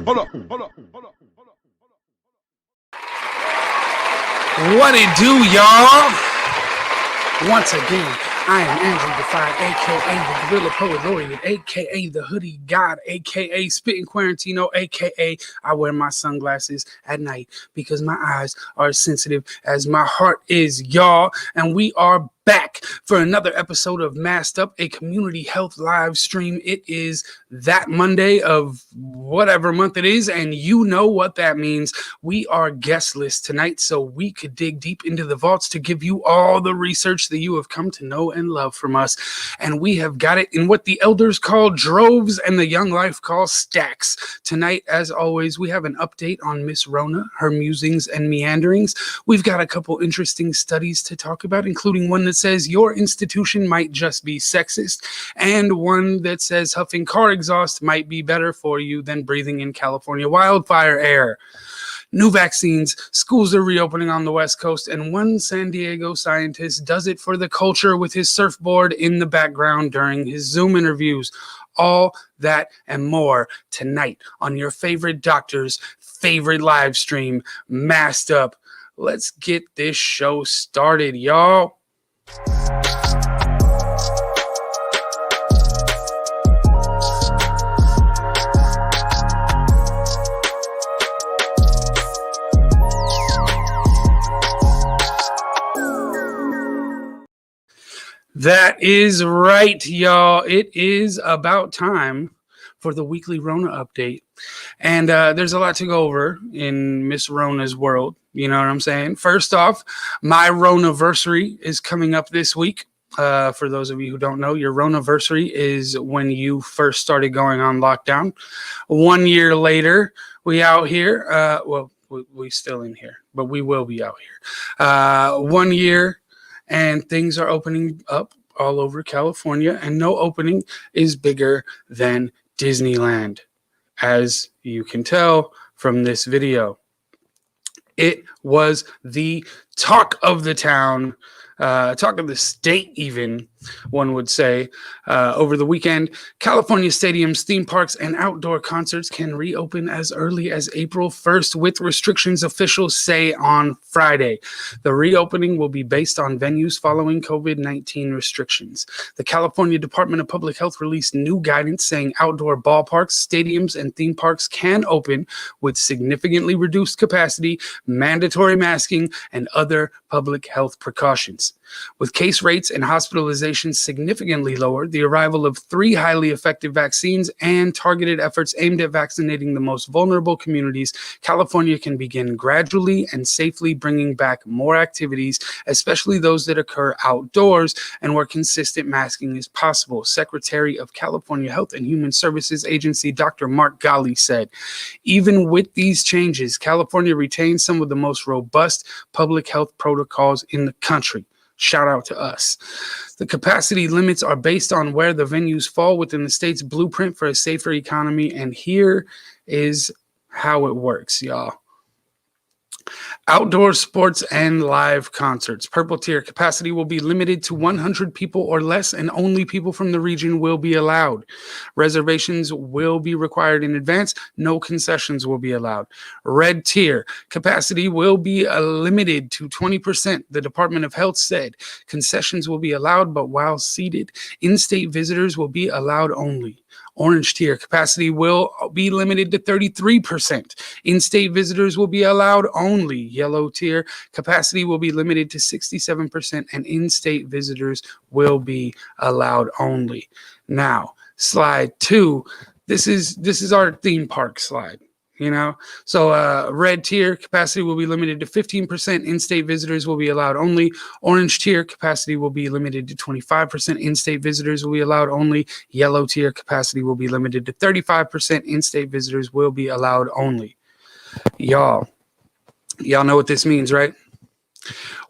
What it do, y'all? Once again, I am Andrew Defy, a.k.a. the Gorilla Poet Laureate, a.k.a. the Hoodie God, a.k.a. Spitting Quarantino, a.k.a. I wear my sunglasses at night because my eyes are as sensitive as my heart is, y'all. And we are back for another episode of Masked Up, a community health live stream. It is that Monday of whatever month it is, and you know what that means. We are guestless tonight, so we could dig deep into the vaults to give you all the research that you have come to know and love from us. And we have got it in what the elders call droves and the young life calls stacks. Tonight, as always, we have an update on Miss Rona, her musings and meanderings. We've got a couple interesting studies to talk about, including one that says your institution might just be sexist, and one that says huffing car exhaust might be better for you than breathing in California wildfire air. New vaccines, schools are reopening on the West Coast, and one San Diego scientist does it for the culture with his surfboard in the background during his Zoom interviews. All that and more tonight on your favorite doctor's favorite live stream, Masked Up. Let's get this show started, y'all. That is right, y'all. It is about time for the weekly Rona update. And there's a lot to go over in Miss Rona's world. You know what I'm saying? First off, my Ronaversary is coming up this week. For those of you who don't know, your Ronaversary is when you first started going on lockdown. 1 year later, we out here. We still in here, but we will be out here. 1 year. And things are opening up all over California, and no opening is bigger than Disneyland, as you can tell from this video. It was the talk of the town, talk of the state even, one would say. Over the weekend, California stadiums, theme parks, and outdoor concerts can reopen as early as April 1st with restrictions, officials say on Friday. The reopening will be based on venues following COVID-19 restrictions. The California Department of Public Health released new guidance saying outdoor ballparks, stadiums, and theme parks can open with significantly reduced capacity, mandatory masking, and other public health precautions. With case rates and hospitalizations significantly lowered, the arrival of 3 highly effective vaccines, and targeted efforts aimed at vaccinating the most vulnerable communities, California can begin gradually and safely bringing back more activities, especially those that occur outdoors and where consistent masking is possible, Secretary of California Health and Human Services Agency Dr. Mark Ghali said. Even with these changes, California retains some of the most robust public health protocols in the country. Shout out to us. The capacity limits are based on where the venues fall within the state's blueprint for a safer economy. And here is how it works, y'all. Outdoor sports and live concerts. Purple tier capacity will be limited to 100 people or less, and only people from the region will be allowed. Reservations will be required in advance. No concessions will be allowed. Red tier capacity will be limited to 20%. The Department of Health said concessions will be allowed, but while seated, in-state visitors will be allowed only. Orange tier capacity will be limited to 33%. In-state visitors will be allowed only. Yellow tier capacity will be limited to 67%, and in-state visitors will be allowed only. Now, slide 2. This is our theme park slide. You know, so red tier capacity will be limited to 15%. In-state visitors will be allowed only. Orange tier capacity will be limited to 25%. In-state visitors will be allowed only. Yellow tier capacity will be limited to 35%. In-state visitors will be allowed only. Y'all know what this means, right?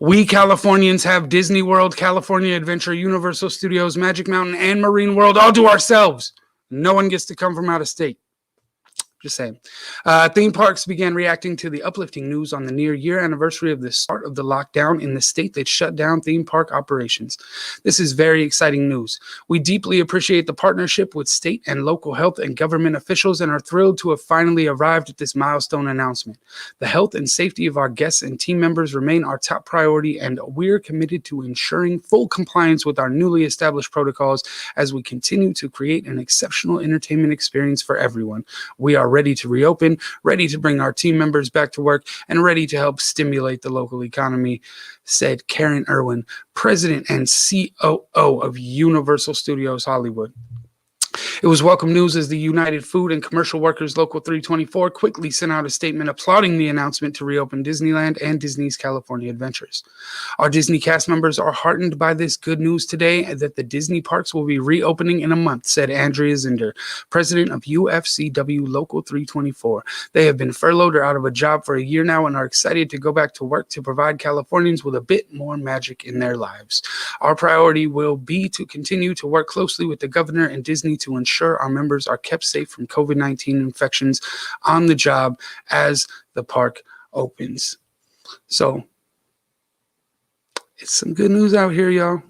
We Californians have Disney World, California Adventure, Universal Studios, Magic Mountain, and Marine World all to ourselves. No one gets to come from out of state. Just saying. Theme parks began reacting to the uplifting news on the near year anniversary of the start of the lockdown in the state that shut down theme park operations. This is very exciting news. We deeply appreciate the partnership with state and local health and government officials and are thrilled to have finally arrived at this milestone announcement. The health and safety of our guests and team members remain our top priority, and we're committed to ensuring full compliance with our newly established protocols as we continue to create an exceptional entertainment experience for everyone. We are ready to reopen, ready to bring our team members back to work, and ready to help stimulate the local economy, said Karen Irwin, president and COO of Universal Studios Hollywood. It was welcome news as the United Food and Commercial Workers Local 324 quickly sent out a statement applauding the announcement to reopen Disneyland and Disney's California Adventures. Our Disney cast members are heartened by this good news today that the Disney parks will be reopening in a month, said Andrea Zinder, president of UFCW Local 324. They have been furloughed or out of a job for a year now and are excited to go back to work to provide Californians with a bit more magic in their lives. Our priority will be to continue to work closely with the governor and Disney to ensure our members are kept safe from COVID-19 infections on the job as the park opens. So it's some good news out here, y'all.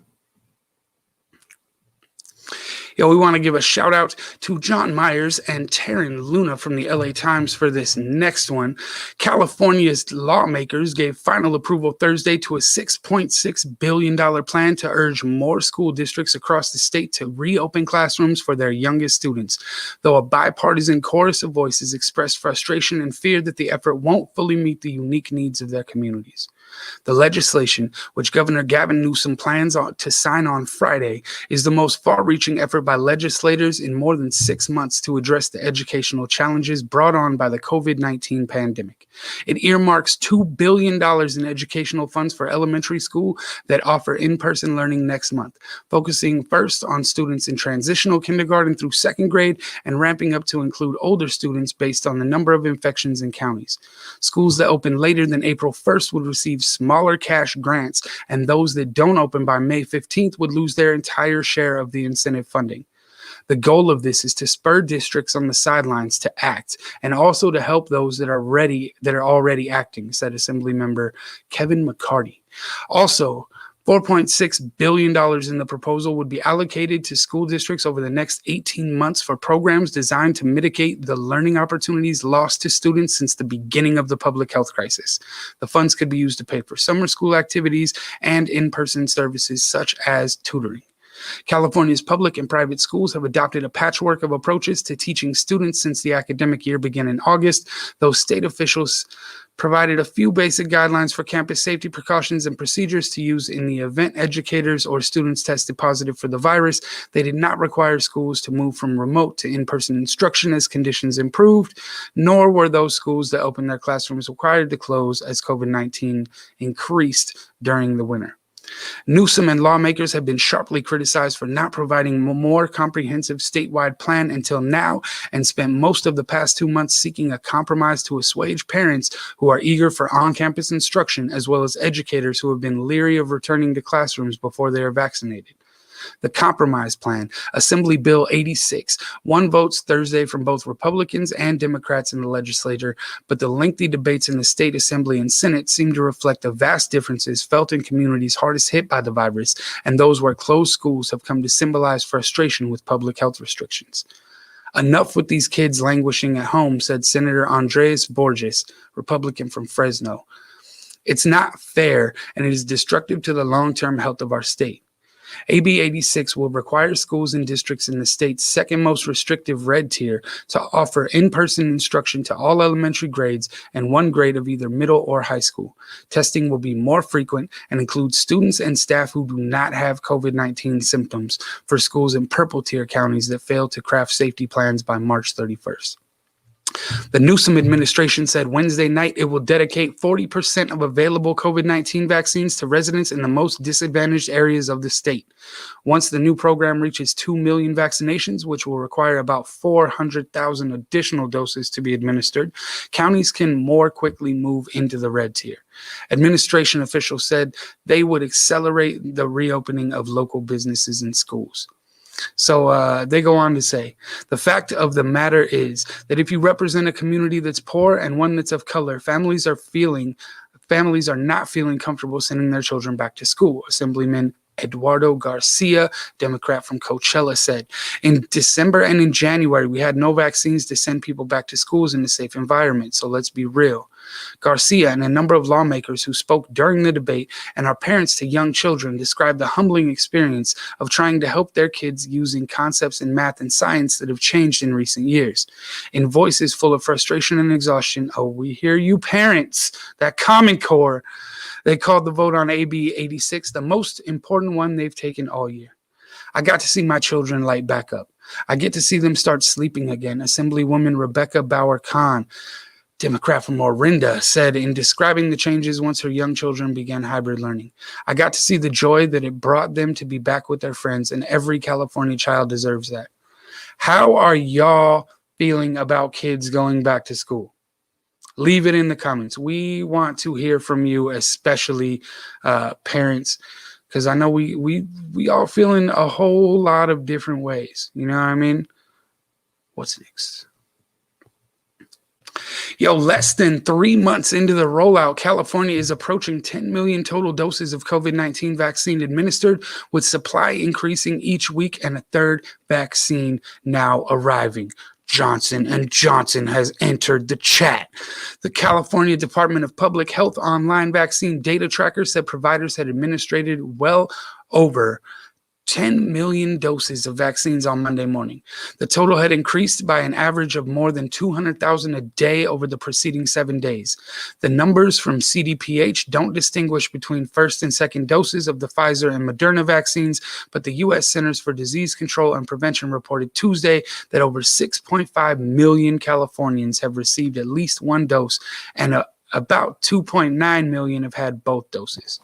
We want to give a shout out to John Myers and Taryn Luna from the LA Times for this next one. California's lawmakers gave final approval Thursday to a $6.6 billion plan to urge more school districts across the state to reopen classrooms for their youngest students, though a bipartisan chorus of voices expressed frustration and fear that the effort won't fully meet the unique needs of their communities. The legislation, which Governor Gavin Newsom plans to sign on Friday, is the most far-reaching effort by legislators in more than 6 months to address the educational challenges brought on by the COVID-19 pandemic. It earmarks $2 billion in educational funds for elementary school that offer in-person learning next month, focusing first on students in transitional kindergarten through second grade and ramping up to include older students based on the number of infections in counties. Schools that open later than April 1st would receive smaller cash grants, and those that don't open by May 15th would lose their entire share of the incentive funding. The goal of this is to spur districts on the sidelines to act, and also to help those that are already acting, said Assemblymember Kevin McCarty. Also, $4.6 billion in the proposal would be allocated to school districts over the next 18 months for programs designed to mitigate the learning opportunities lost to students since the beginning of the public health crisis. The funds could be used to pay for summer school activities and in-person services such as tutoring. California's public and private schools have adopted a patchwork of approaches to teaching students since the academic year began in August, though state officials provided a few basic guidelines for campus safety precautions and procedures to use in the event educators or students tested positive for the virus. They did not require schools to move from remote to in-person instruction as conditions improved, nor were those schools that opened their classrooms required to close as COVID-19 increased during the winter. Newsom and lawmakers have been sharply criticized for not providing a more comprehensive statewide plan until now, and spent most of the past 2 months seeking a compromise to assuage parents who are eager for on-campus instruction, as well as educators who have been leery of returning to classrooms before they are vaccinated. The compromise plan, Assembly Bill 86, won votes Thursday from both Republicans and Democrats in the legislature, but the lengthy debates in the state assembly and Senate seem to reflect the vast differences felt in communities hardest hit by the virus and those where closed schools have come to symbolize frustration with public health restrictions. Enough with these kids languishing at home, said Senator Andres Borges, Republican from Fresno. It's not fair, and it is destructive to the long-term health of our state. AB 86 will require schools and districts in the state's second most restrictive red tier to offer in-person instruction to all elementary grades and one grade of either middle or high school. Testing will be more frequent and include students and staff who do not have COVID-19 symptoms for schools in purple tier counties that failed to craft safety plans by March 31st. The Newsom administration said Wednesday night it will dedicate 40% of available COVID-19 vaccines to residents in the most disadvantaged areas of the state. Once the new program reaches 2 million vaccinations, which will require about 400,000 additional doses to be administered, counties can more quickly move into the red tier. Administration officials said they would accelerate the reopening of local businesses and schools. So they go on to say, the fact of the matter is that if you represent a community that's poor and one that's of color, families are not feeling comfortable sending their children back to school. Assemblyman Eduardo Garcia, Democrat from Coachella, said. In December and in January, we had no vaccines to send people back to schools in a safe environment. So let's be real. Garcia and a number of lawmakers who spoke during the debate and are parents to young children described the humbling experience of trying to help their kids using concepts in math and science that have changed in recent years. In voices full of frustration and exhaustion, oh, we hear you parents, that Common Core, they called the vote on AB 86 the most important one they've taken all year. I got to see my children light back up. I get to see them start sleeping again. Assemblywoman Rebecca Bauer-Kahn, Democrat from Orinda, said in describing the changes once her young children began hybrid learning. I got to see the joy that it brought them to be back with their friends, and every California child deserves that. How are y'all feeling about kids going back to school? Leave it in the comments. We want to hear from you, especially parents, because I know we all feeling a whole lot of different ways. You know what I mean? What's next? Yo, less than 3 months into the rollout, California is approaching 10 million total doses of COVID-19 vaccine administered, with supply increasing each week and a third vaccine now arriving. Johnson & Johnson has entered the chat. The California Department of Public Health online vaccine data tracker said providers had administered well over 10 million doses of vaccines on Monday morning. The total had increased by an average of more than 200,000 a day over the preceding 7 days. The numbers from CDPH don't distinguish between first and second doses of the Pfizer and Moderna vaccines, but the U.S. Centers for Disease Control and Prevention reported Tuesday that over 6.5 million Californians have received at least one dose, and about 2.9 million have had both doses.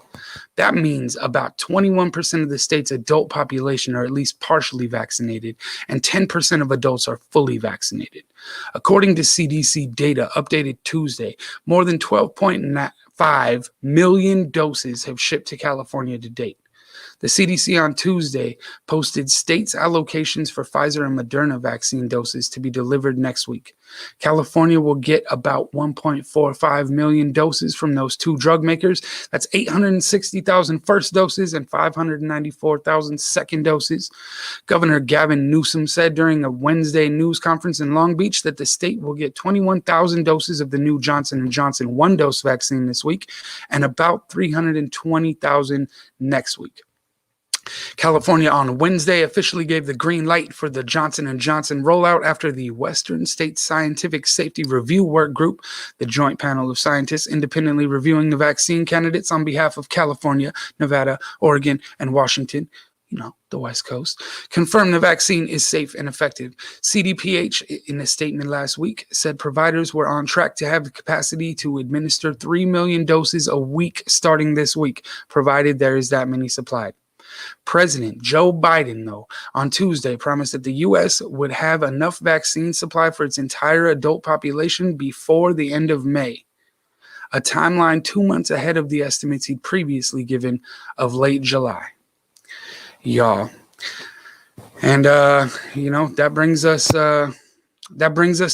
That means about 21% of the state's adult population are at least partially vaccinated, and 10% of adults are fully vaccinated. According to CDC data updated Tuesday, more than 12.5 million doses have shipped to California to date. The CDC on Tuesday posted states' allocations for Pfizer and Moderna vaccine doses to be delivered next week. California will get about 1.45 million doses from those two drug makers. That's 860,000 first doses and 594,000 second doses. Governor Gavin Newsom said during a Wednesday news conference in Long Beach that the state will get 21,000 doses of the new Johnson & Johnson one-dose vaccine this week and about 320,000 next week. California on Wednesday officially gave the green light for the Johnson & Johnson rollout after the Western States Scientific Safety Review Work Group, the joint panel of scientists independently reviewing the vaccine candidates on behalf of California, Nevada, Oregon, and Washington, the West Coast, confirmed the vaccine is safe and effective. CDPH, in a statement last week, said providers were on track to have the capacity to administer 3 million doses a week starting this week, provided there is that many supplied. President Joe Biden, though, on Tuesday promised that the U.S. would have enough vaccine supply for its entire adult population before the end of May, a timeline 2 months ahead of the estimates he'd previously given of late July. Y'all. And, that brings us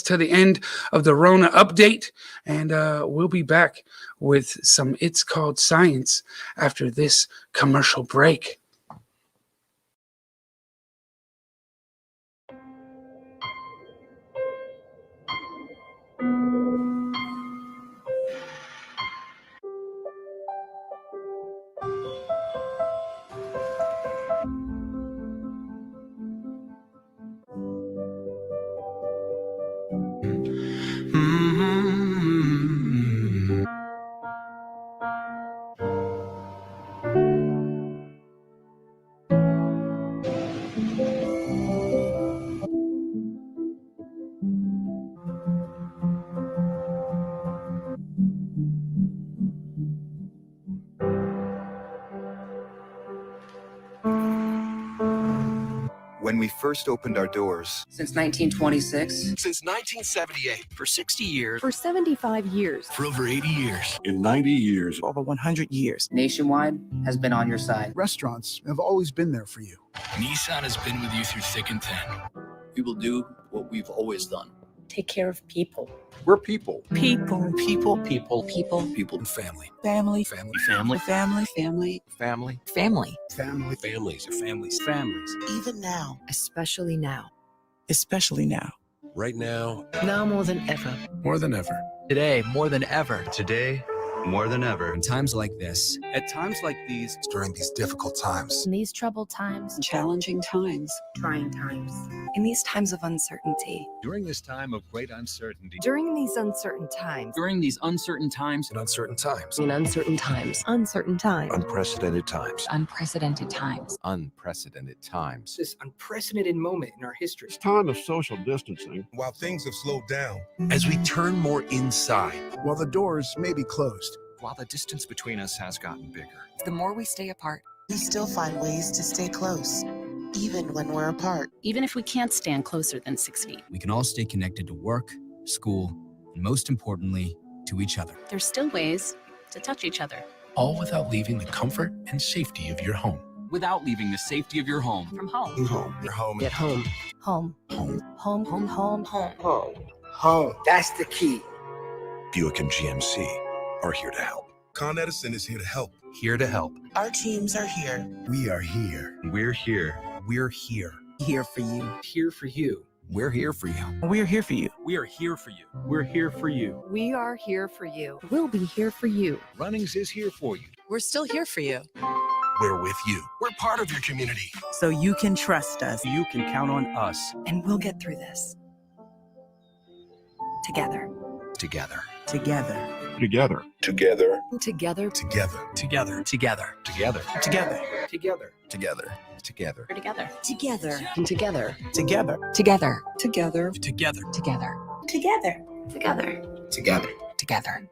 to the end of the Rona update, and we'll be back with some It's Called Science after this commercial break. when we first opened our doors. Since 1926. Since 1978. For 60 years. For 75 years. For over 80 years. In 90 years. Over 100 years. Nationwide has been on your side. Restaurants have always been there for you. Nissan has been with you through thick and thin. We will do what we've always done. Take care of people. We're people. People. People. People. People. People. And family. Family. Family. Family. Family. Family. Family. Family. Family. Families are families. Families. Even now. Especially now. Especially now. Right now. Now more than ever. More than ever. Today, more than ever. Today, more than ever. In times like this. At times like these, During these difficult times. In these troubled times. Challenging times. Trying times. In these times of uncertainty. During this time of great uncertainty. During these uncertain times. during these uncertain times, In uncertain times. In uncertain times. Uncertain times. Unprecedented times. Unprecedented times. Unprecedented times. This unprecedented moment in our history. It's time of social distancing. While things have slowed down. As we turn more inside. While the doors may be closed. While the distance between us has gotten bigger. The more we stay apart, We still find ways to stay close, even when we're apart. Even if we can't stand closer than 6 feet. We can all stay connected to work, school, and most importantly, to each other. There's still ways to touch each other. All without leaving the comfort and safety of your home. without leaving the safety of your home. From home. Home. Your home. At home. Home. Home. Home. Home. Home. Home. Home. Home. That's the key. Buick and GMC are here to help. Con Edison is here to help. Here to help. Our teams are here. We are here. We're here. We're here. Here for you. Here for you. We're here for you. We're here for you. We are here for you. We're here for you. We are here for you. We'll be here for you. Runnings is here for you. we're still here for you. We're with you. We're part of your community. So you can trust us. You can count on us. And we'll get through this. Together. Together. Together. Together. Together. Together. Together. Together. Together. Together. Together. Together. Together. Together. We're together. Together. And together. Together. Together. Together. Together. Together. Together. Together. Together. Together.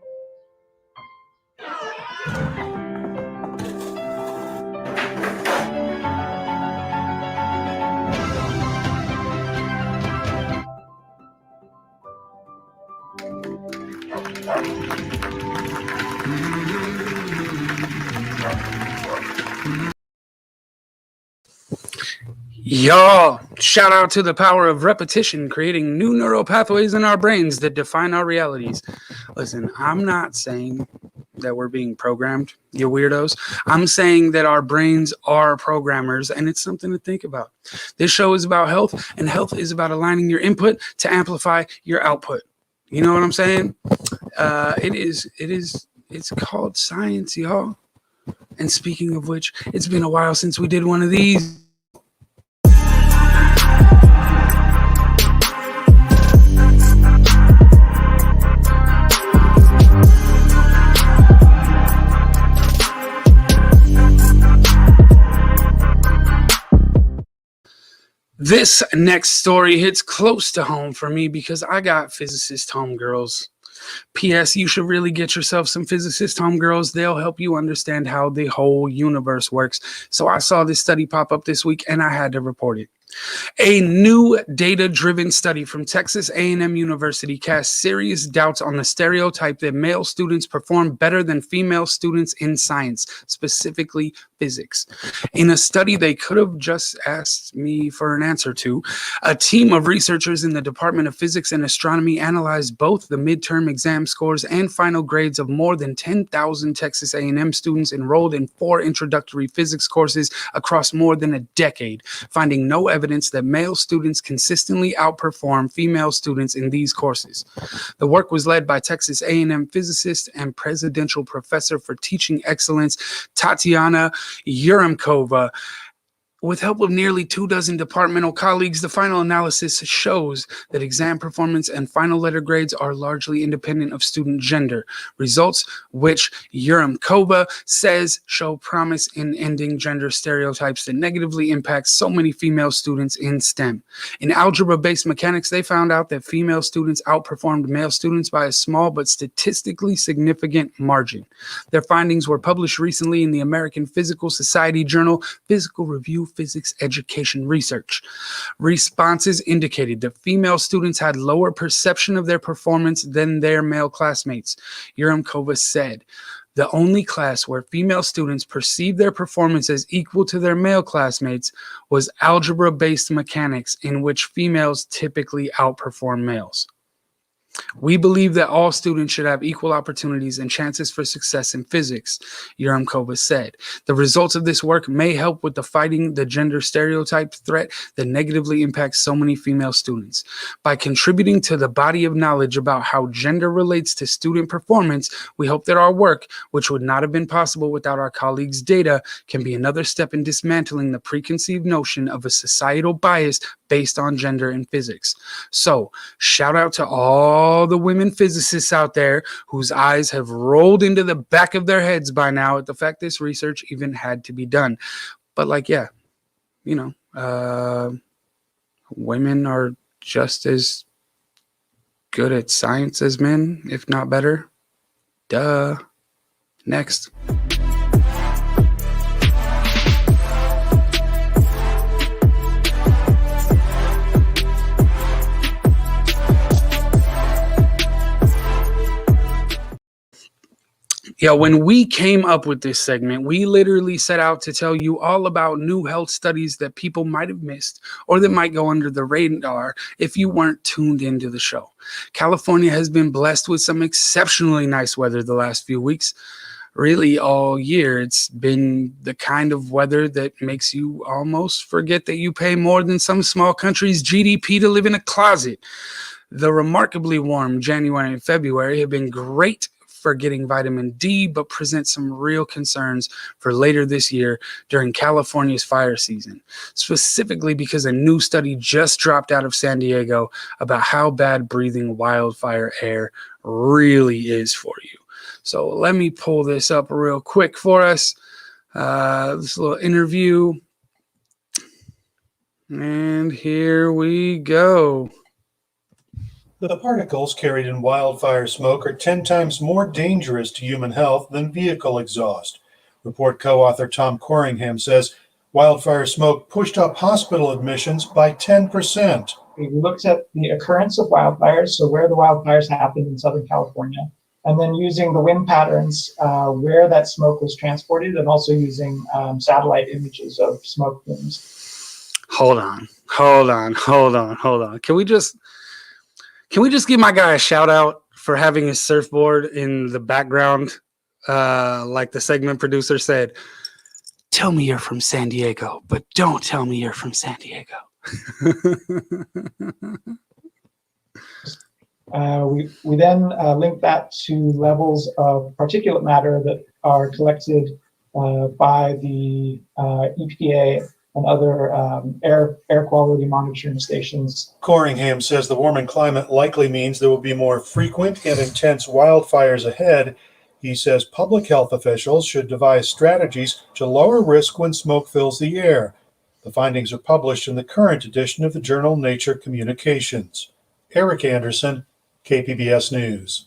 Y'all, shout out to the power of repetition, creating new neural pathways in our brains that define our realities. Listen, I'm not saying that we're being programmed, you weirdos. I'm saying that our brains are programmers, and it's something to think about. This show is about health, and health is about aligning your input to amplify your output. You know what I'm saying? It's called science, y'all. And speaking of which, it's been a while since we did one of these. This next story hits close to home for me because I got physicist homegirls. P.S. You should really get yourself some physicist homegirls. They'll help you understand how the whole universe works. So I saw this study pop up this week and I had to report it. A new data-driven study from Texas A&M University casts serious doubts on the stereotype that male students perform better than female students in science, specifically physics. In a study they could have just asked me for an answer to, a team of researchers in the Department of Physics and Astronomy analyzed both the midterm exam scores and final grades of more than 10,000 Texas A&M students enrolled in 4 introductory physics courses across more than a decade, finding no evidence that male students consistently outperform female students in these courses. The work was led by Texas A&M physicist and presidential professor for teaching excellence, Tatiana Yuremkova. With help of nearly 24 departmental colleagues, the final analysis shows that exam performance and final letter grades are largely independent of student gender, results which Yuremkova says show promise in ending gender stereotypes that negatively impact so many female students in STEM. In algebra-based mechanics, they found out that female students outperformed male students by a small but statistically significant margin. Their findings were published recently in the American Physical Society journal Physical Review physics education research. Responses indicated that female students had lower perception of their performance than their male classmates. Uramkova said, the only class where female students perceived their performance as equal to their male classmates was algebra-based mechanics, in which females typically outperform males. We believe that all students should have equal opportunities and chances for success in physics, Uramkova said. The results of this work may help with fighting the gender stereotype threat that negatively impacts so many female students. By contributing to the body of knowledge about how gender relates to student performance, we hope that our work, which would not have been possible without our colleagues' data, can be another step in dismantling the preconceived notion of a societal bias based on gender in physics. So, shout out to all the women physicists out there whose eyes have rolled into the back of their heads by now at the fact this research even had to be done. But women are just as good at science as men, if not better. Duh. Next. Yeah, when we came up with this segment, we literally set out to tell you all about new health studies that people might have missed or that might go under the radar if you weren't tuned into the show. California has been blessed with some exceptionally nice weather the last few weeks. Really, all year, it's been the kind of weather that makes you almost forget that you pay more than some small country's GDP to live in a closet. The remarkably warm January and February have been great for getting vitamin D, but present some real concerns for later this year during California's fire season, specifically because a new study just dropped out of San Diego about how bad breathing wildfire air really is for you. So let me pull this up real quick for us. This little interview. And here we go. The particles carried in wildfire smoke are 10 times more dangerous to human health than vehicle exhaust. Report co-author Tom Corringham says wildfire smoke pushed up hospital admissions by 10%. We looked at the occurrence of wildfires, so where the wildfires happened in Southern California, and then using the wind patterns where that smoke was transported, and also using satellite images of smoke plumes. Hold on. Can we just give my guy a shout out for having his surfboard in the background? Like the segment producer said, tell me you're from San Diego, but don't tell me you're from San Diego. We then link that to levels of particulate matter that are collected by the EPA and other air quality monitoring stations. Corringham says the warming climate likely means there will be more frequent and intense wildfires ahead. He says public health officials should devise strategies to lower risk when smoke fills the air. The findings are published in the current edition of the journal Nature Communications. Eric Anderson, KPBS News.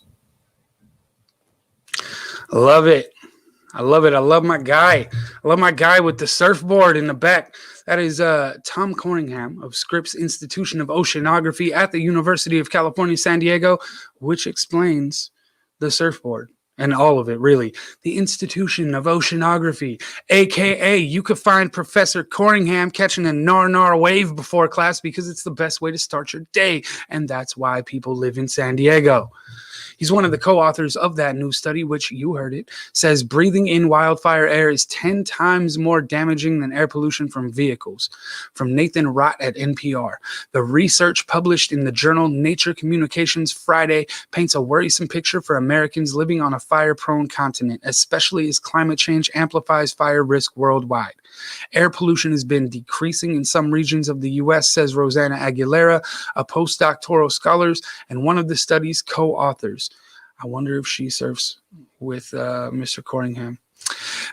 Love it. I love it. I love my guy. I love my guy with the surfboard in the back. That is Tom Corringham of Scripps Institution of Oceanography at the University of California, San Diego, which explains the surfboard and all of it, really. The Institution of Oceanography, a.k.a. you could find Professor Corringham catching a nar wave before class because it's the best way to start your day, and that's why people live in San Diego. He's one of the co-authors of that new study, which you heard it, says breathing in wildfire air is 10 times more damaging than air pollution from vehicles. From Nathan Rott at NPR. The research published in the journal Nature Communications Friday paints a worrisome picture for Americans living on a fire-prone continent, especially as climate change amplifies fire risk worldwide. Air pollution has been decreasing in some regions of the U.S., says Rosanna Aguilera, a postdoctoral scholar and one of the study's co-authors. I wonder if she surfs with Mr. Corringham.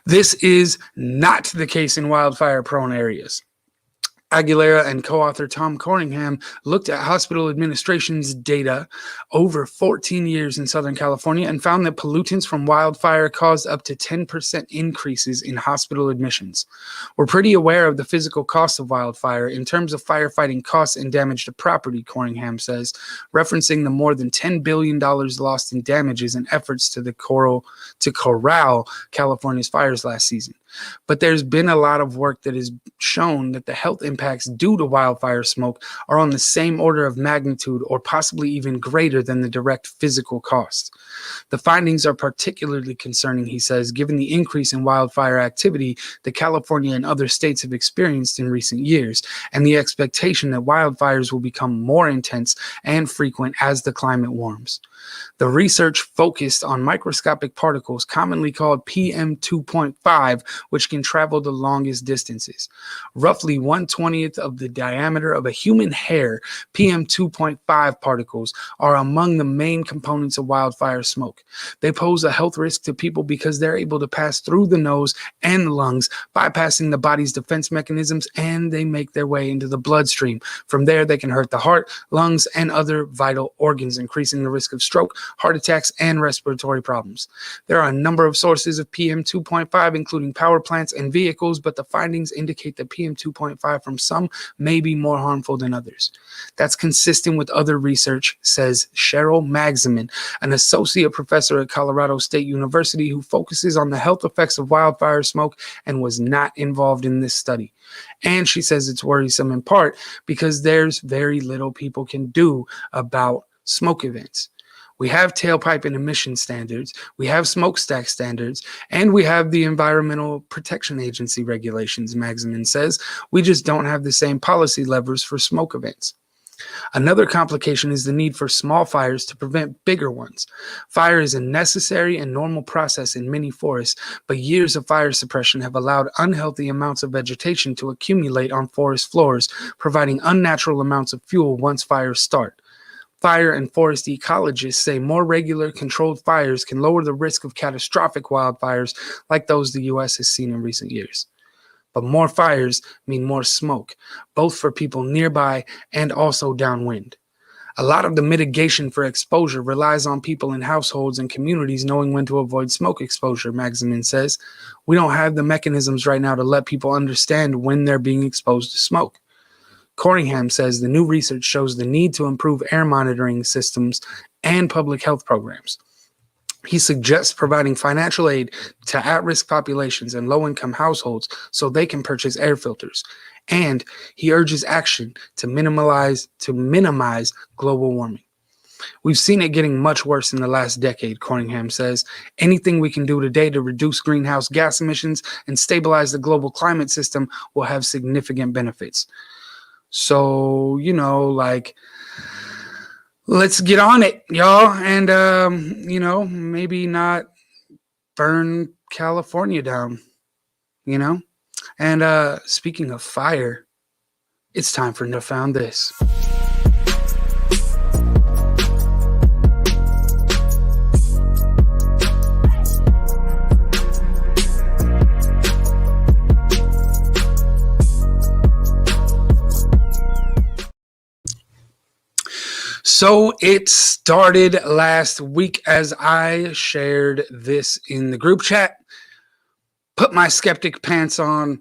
This is not the case in wildfire-prone areas. Aguilera and co-author Tom Corningham looked at hospital administration's data over 14 years in Southern California and found that pollutants from wildfire caused up to 10% increases in hospital admissions. We're pretty aware of the physical costs of wildfire in terms of firefighting costs and damage to property, Corningham says, referencing the more than $10 billion lost in damages and efforts to corral California's fires last season. But there's been a lot of work that has shown that the health impacts due to wildfire smoke are on the same order of magnitude or possibly even greater than the direct physical cost. The findings are particularly concerning, he says, given the increase in wildfire activity that California and other states have experienced in recent years, and the expectation that wildfires will become more intense and frequent as the climate warms. The research focused on microscopic particles commonly called PM2.5, which can travel the longest distances. Roughly 1/20th of the diameter of a human hair, PM2.5 particles are among the main components of wildfire smoke. They pose a health risk to people because they're able to pass through the nose and the lungs, bypassing the body's defense mechanisms, and they make their way into the bloodstream. From there, they can hurt the heart, lungs, and other vital organs, increasing the risk of stroke, heart attacks, and respiratory problems. There are a number of sources of PM2.5, including power plants and vehicles, but the findings indicate that PM2.5 from some may be more harmful than others. That's consistent with other research, says Cheryl Magsamen, an associate professor at Colorado State University who focuses on the health effects of wildfire smoke and was not involved in this study. And she says it's worrisome in part because there's very little people can do about smoke events. We have tailpipe and emission standards, we have smokestack standards, and we have the Environmental Protection Agency regulations, Magsamen says. We just don't have the same policy levers for smoke events. Another complication is the need for small fires to prevent bigger ones. Fire is a necessary and normal process in many forests, but years of fire suppression have allowed unhealthy amounts of vegetation to accumulate on forest floors, providing unnatural amounts of fuel once fires start. Fire and forest ecologists say more regular controlled fires can lower the risk of catastrophic wildfires like those the U.S. has seen in recent years. But more fires mean more smoke, both for people nearby and also downwind. A lot of the mitigation for exposure relies on people in households and communities knowing when to avoid smoke exposure, Magsamen says. We don't have the mechanisms right now to let people understand when they're being exposed to smoke. Corningham says the new research shows the need to improve air monitoring systems and public health programs. He suggests providing financial aid to at-risk populations and low-income households so they can purchase air filters. And he urges action to minimize global warming. We've seen it getting much worse in the last decade, Corningham says. Anything we can do today to reduce greenhouse gas emissions and stabilize the global climate system will have significant benefits. So, let's get on it, y'all, and, maybe not burn California down, And speaking of fire, it's time for No Found This. So it started last week as I shared this in the group chat, put my skeptic pants on,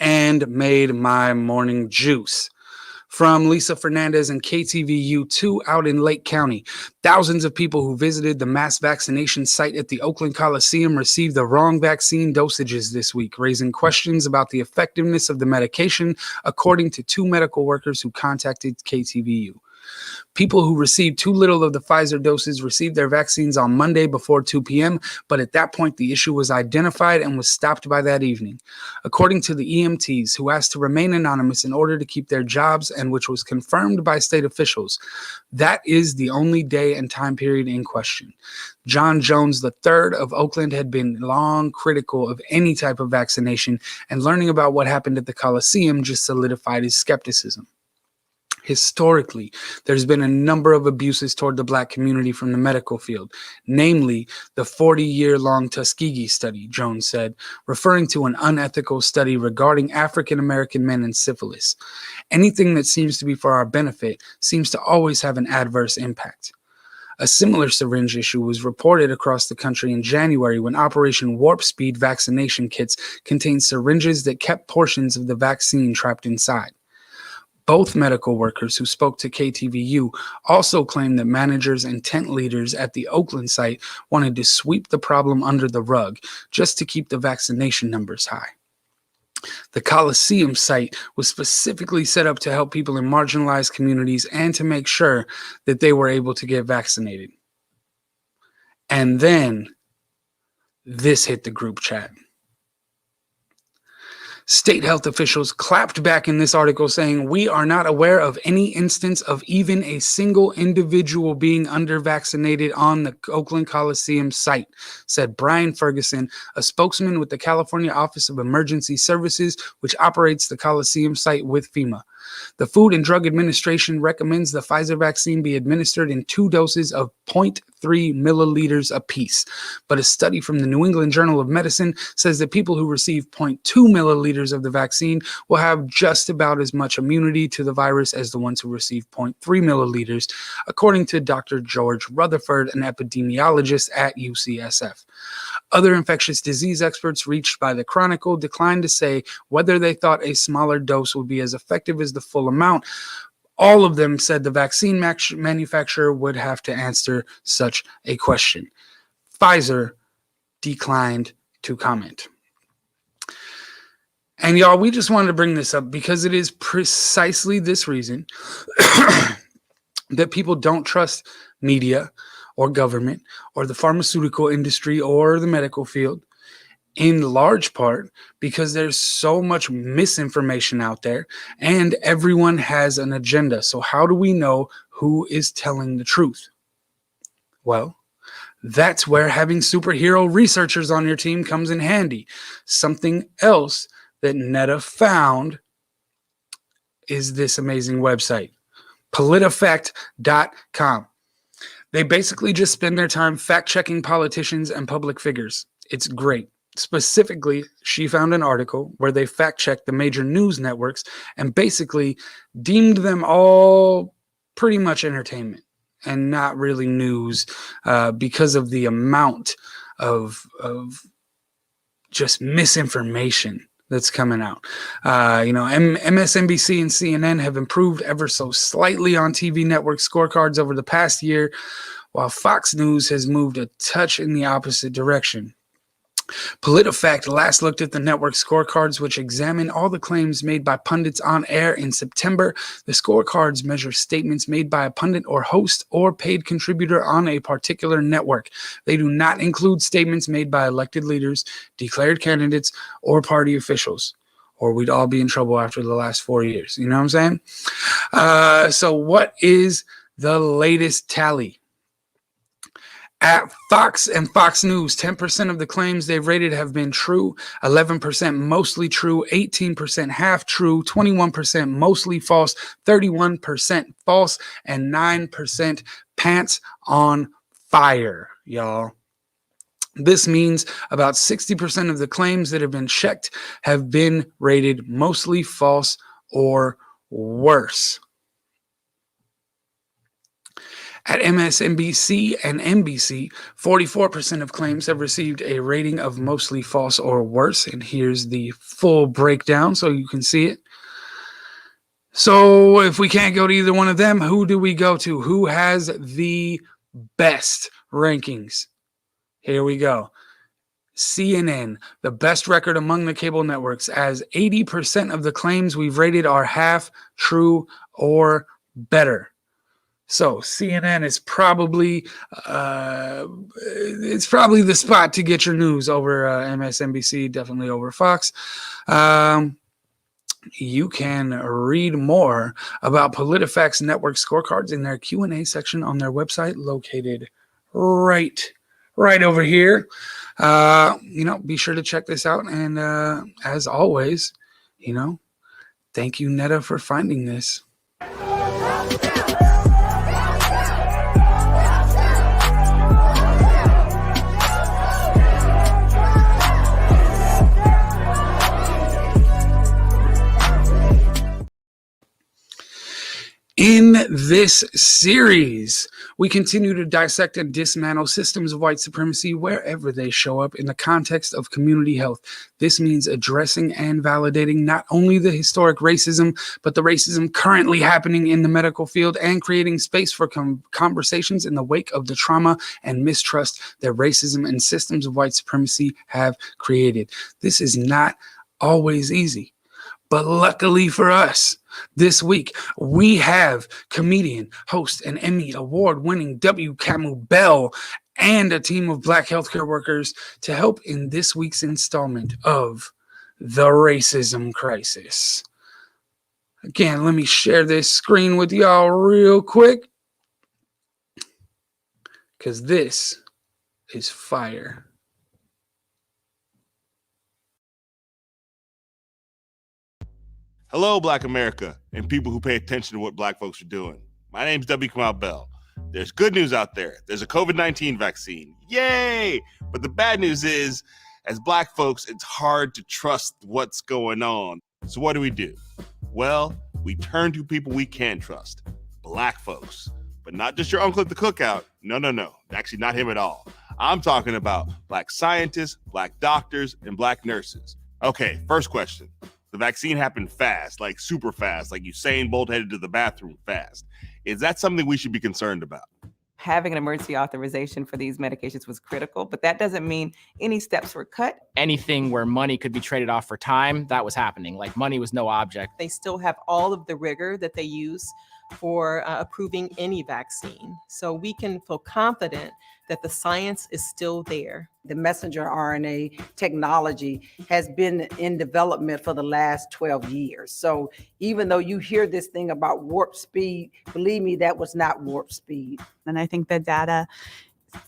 and made my morning juice. From Lisa Fernandez and KTVU2 out in Lake County, thousands of people who visited the mass vaccination site at the Oakland Coliseum received the wrong vaccine dosages this week, raising questions about the effectiveness of the medication, according to two medical workers who contacted KTVU. People who received too little of the Pfizer doses received their vaccines on Monday before 2 p.m., but at that point the issue was identified and was stopped by that evening. According to the EMTs, who asked to remain anonymous in order to keep their jobs and which was confirmed by state officials, that is the only day and time period in question. John Jones III of Oakland had been long critical of any type of vaccination, and learning about what happened at the Coliseum just solidified his skepticism. Historically, there's been a number of abuses toward the Black community from the medical field, namely the 40-year-long Tuskegee study, Jones said, referring to an unethical study regarding African American men and syphilis. Anything that seems to be for our benefit seems to always have an adverse impact. A similar syringe issue was reported across the country in January when Operation Warp Speed vaccination kits contained syringes that kept portions of the vaccine trapped inside. Both medical workers who spoke to KTVU also claimed that managers and tent leaders at the Oakland site wanted to sweep the problem under the rug just to keep the vaccination numbers high. The Coliseum site was specifically set up to help people in marginalized communities and to make sure that they were able to get vaccinated. And then this hit the group chat. State health officials clapped back in this article saying, "We are not aware of any instance of even a single individual being under-vaccinated on the Oakland Coliseum site," said Brian Ferguson, a spokesman with the California Office of Emergency Services, which operates the Coliseum site with FEMA. The Food and Drug Administration recommends the Pfizer vaccine be administered in 2 doses of 0.3 milliliters apiece. But a study from the New England Journal of Medicine says that people who receive 0.2 milliliters of the vaccine will have just about as much immunity to the virus as the ones who receive 0.3 milliliters, according to Dr. George Rutherford, an epidemiologist at UCSF. Other infectious disease experts reached by the Chronicle declined to say whether they thought a smaller dose would be as effective as the full amount. All of them said the vaccine manufacturer would have to answer such a question. Pfizer declined to comment. And y'all, we just wanted to bring this up because it is precisely this reason that people don't trust media or government or the pharmaceutical industry or the medical field, in large part because there's so much misinformation out there and everyone has an agenda. So how do we know who is telling the truth? Well, that's where having superhero researchers on your team comes in handy. Something else that Netta found is this amazing website, politifact.com. They basically just spend their time fact-checking politicians and public figures. It's great. Specifically, she found an article where they fact-checked the major news networks and basically deemed them all pretty much entertainment and not really news because of the amount of just misinformation that's coming out. MSNBC and CNN have improved ever so slightly on TV network scorecards over the past year, while Fox News has moved a touch in the opposite direction. PolitiFact last looked at the network scorecards, which examine all the claims made by pundits on air in September. The scorecards measure statements made by a pundit or host or paid contributor on a particular network. They do not include statements made by elected leaders, declared candidates, or party officials, or we'd all be in trouble after the last 4 years. You know what I'm saying? So what is the latest tally? At Fox and Fox News, 10% of the claims they've rated have been true, 11% mostly true, 18% half true, 21% mostly false, 31% false, and 9% pants on fire, y'all. This means about 60% of the claims that have been checked have been rated mostly false or worse. At MSNBC and NBC, 44% of claims have received a rating of mostly false or worse. And here's the full breakdown so you can see it. So if we can't go to either one of them, who do we go to? Who has the best rankings? Here we go. CNN, the best record among the cable networks, as 80% of the claims we've rated are half true or better. So CNN is probably the spot to get your news over MSNBC, definitely over Fox. You can read more about PolitiFact's network scorecards in their Q&A section on their website, located right over here. Be sure to check this out. And as always, thank you, Netta, for finding this. this series, we continue to dissect and dismantle systems of white supremacy wherever they show up in the context of community health. This means addressing and validating not only the historic racism, but the racism currently happening in the medical field, and creating space for conversations in the wake of the trauma and mistrust that racism and systems of white supremacy have created. This is not always easy. But luckily for us, this week, we have comedian, host, and Emmy award-winning Kamau Bell and a team of Black healthcare workers to help in this week's installment of The Racism Crisis. Again, let me share this screen with y'all real quick, because this is fire. Hello, Black America, and people who pay attention to what Black folks are doing. My name's Kamau Bell. There's good news out there. There's a COVID-19 vaccine. Yay! But the bad news is, as Black folks, it's hard to trust what's going on. So what do? Well, we turn to people we can trust. Black folks. But not just your uncle at the cookout. No. Actually, not him at all. I'm talking about Black scientists, Black doctors, and Black nurses. Okay, first question. The vaccine happened fast, like super fast, like Usain Bolt headed to the bathroom fast. Is that something we should be concerned about? Having an emergency authorization for these medications was critical, but that doesn't mean any steps were cut. Anything where money could be traded off for time, that was happening. Like money was no object. They still have all of the rigor that they use for approving any vaccine. So we can feel confident that the science is still there. The messenger RNA technology has been in development for the last 12 years. So even though you hear this thing about warp speed, believe me, that was not warp speed. And I think the data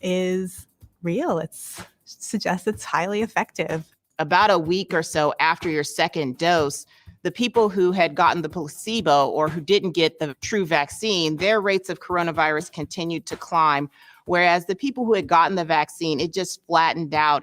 is real. It suggests it's highly effective. About a week or so after your second dose, the people who had gotten the placebo or who didn't get the true vaccine, their rates of coronavirus continued to climb. Whereas the people who had gotten the vaccine, it just flattened out.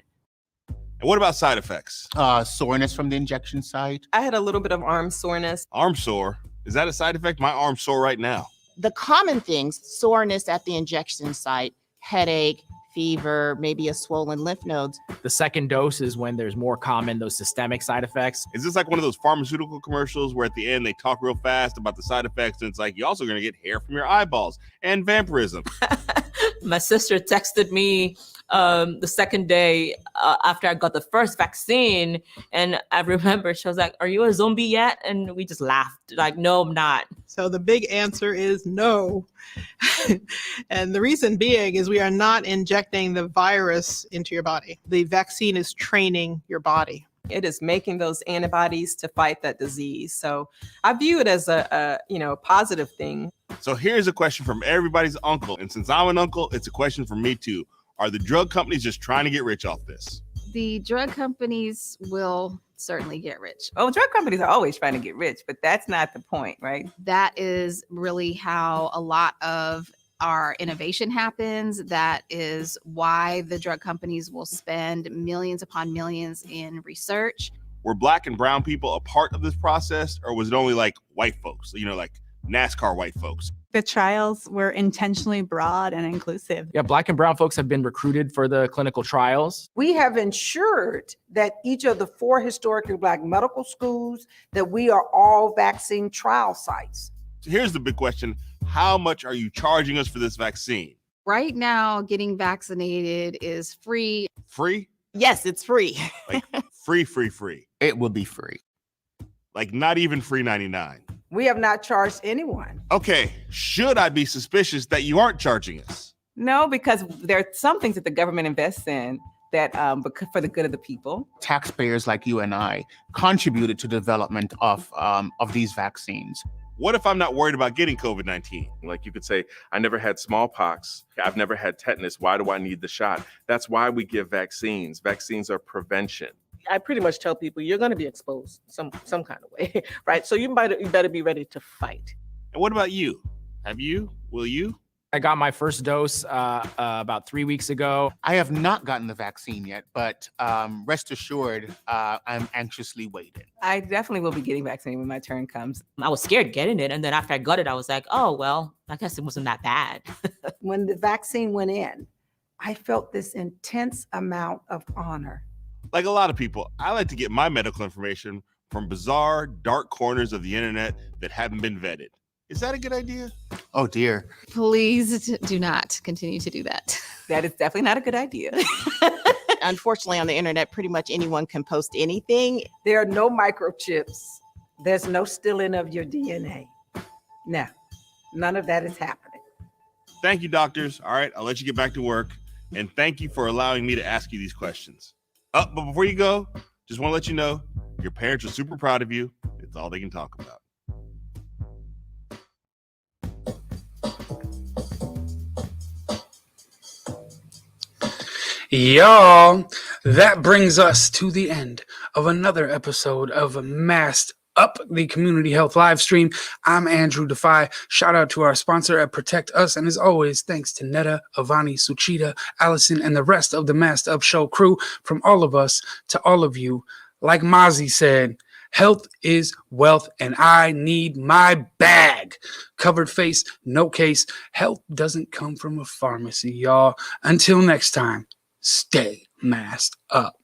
And what about side effects? Soreness from the injection site. I had a little bit of arm soreness. Arm sore? Is that a side effect? My arm's sore right now. The common things, soreness at the injection site, headache, fever, maybe a swollen lymph nodes. The second dose is when there's more common, those systemic side effects. Is this like one of those pharmaceutical commercials where at the end they talk real fast about the side effects and it's like, you're also going to get hair from your eyeballs and vampirism? My sister texted me the second day after I got the first vaccine. And I remember she was like, "Are you a zombie yet?" And we just laughed like, "No, I'm not." So the big answer is no. And the reason being is we are not injecting the virus into your body. The vaccine is training your body. It is making those antibodies to fight that disease. So I view it as a positive thing. So here's a question from everybody's uncle. And since I'm an uncle, it's a question from me too. Are the drug companies just trying to get rich off this? The drug companies will certainly get rich. Oh, drug companies are always trying to get rich, but that's not the point, right? That is really how a lot of our innovation happens. That is why the drug companies will spend millions upon millions in research. Were Black and brown people a part of this process, or was it only like white folks, like NASCAR white folks? The trials were intentionally broad and inclusive. Yeah, Black and brown folks have been recruited for the clinical trials. We have ensured that each of the 4 historically Black medical schools, that we are all vaccine trial sites. So here's the big question. How much are you charging us for this vaccine? Right now, getting vaccinated is free. Free? Yes, it's free. Like free. It will be free. Like not even free 99. We have not charged anyone. Okay, should I be suspicious that you aren't charging us? No, because there are some things that the government invests in that for the good of the people. Taxpayers like you and I contributed to development of these vaccines. What if I'm not worried about getting COVID-19? Like you could say, I never had smallpox. I've never had tetanus. Why do I need the shot? That's why we give vaccines. Vaccines are prevention. I pretty much tell people you're going to be exposed some kind of way, right? So you better be ready to fight. And what about you? Have you? Will you? I got my first dose about 3 weeks ago. I have not gotten the vaccine yet, but rest assured, I'm anxiously waiting. I definitely will be getting vaccinated when my turn comes. I was scared getting it, and then after I got it, I was like, oh well, I guess it wasn't that bad. When the vaccine went in, I felt this intense amount of honor. Like a lot of people, I like to get my medical information from bizarre, dark corners of the internet that haven't been vetted. Is that a good idea? Oh dear. Please do not continue to do that. That is definitely not a good idea. Unfortunately, on the internet, pretty much anyone can post anything. There are no microchips. There's no stealing of your DNA. No, none of that is happening. Thank you, doctors. All right, I'll let you get back to work. And thank you for allowing me to ask you these questions. Oh, but before you go, just want to let you know, your parents are super proud of you. It's all they can talk about. Y'all, that brings us to the end of another episode of Masked Up, the community health live stream. I'm Andrew Defy. Shout out to our sponsor at Protect Us. And as always, thanks to Netta, Avani, Suchita, Allison, and the rest of the Masked Up show crew. From all of us to all of you, like Mozzie said, health is wealth, and I need my bag. Covered face, no case. Health doesn't come from a pharmacy, y'all. Until next time, stay masked up.